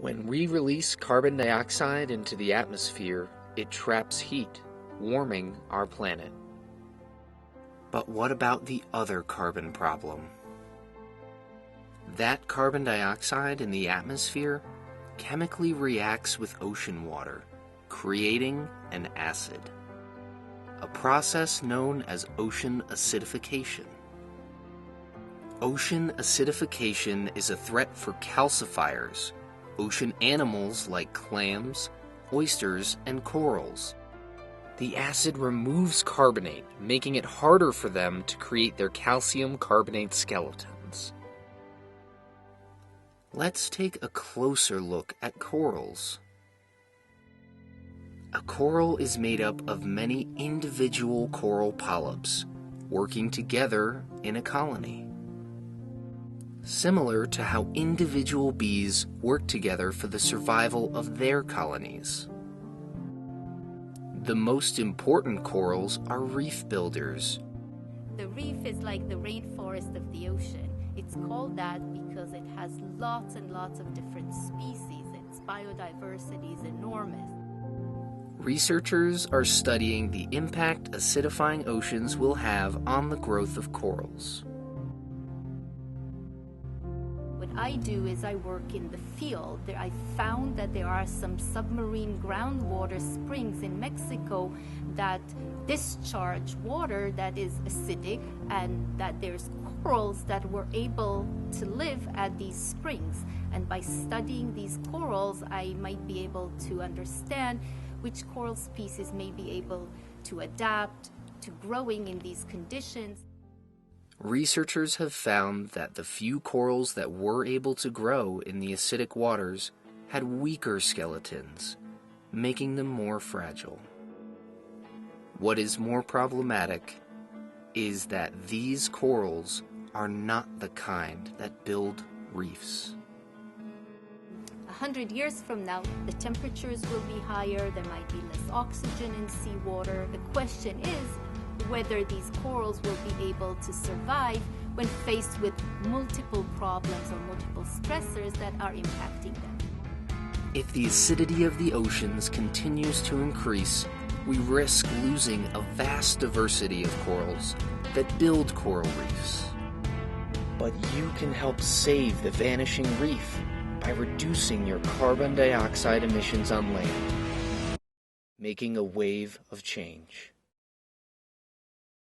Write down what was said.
When we release carbon dioxide into the atmosphere, it traps heat, warming our planet. But what about the other carbon problem? That carbon dioxide in the atmosphere chemically reacts with ocean water, creating an acid, a process known as ocean acidification. Ocean acidification is a threat for calcifiers, ocean animals like clams, oysters, and corals. The acid removes carbonate, making it harder for them to create their calcium carbonate skeletons. Let's take a closer look at corals. A coral is made up of many individual coral polyps working together in a colony, similar to how individual bees work together for the survival of their colonies. The most important corals are reef builders. The reef is like the rainforest of the ocean. It's called that because it has lots and lots of different species. Its biodiversity is enormous. Researchers are studying the impact acidifying oceans will have on the growth of corals. What I do is I work in the field. I found that there are some submarine groundwater springs in Mexico that discharge water that is acidic, and that there's corals that were able to live at these springs. And by studying these corals, I might be able to understand which coral species may be able to adapt to growing in these conditions. Researchers have found that the few corals that were able to grow in the acidic waters had weaker skeletons, making them more fragile. What is more problematic is that these corals are not the kind that build reefs. 100 years from now, the temperatures will be higher, there might be less oxygen in seawater. The question is whether these corals will be able to survive when faced with multiple problems or multiple stressors that are impacting them. If the acidity of the oceans continues to increase, we risk losing a vast diversity of corals that build coral reefs. But you can help save the vanishing reef by reducing your carbon dioxide emissions on land, making a wave of change.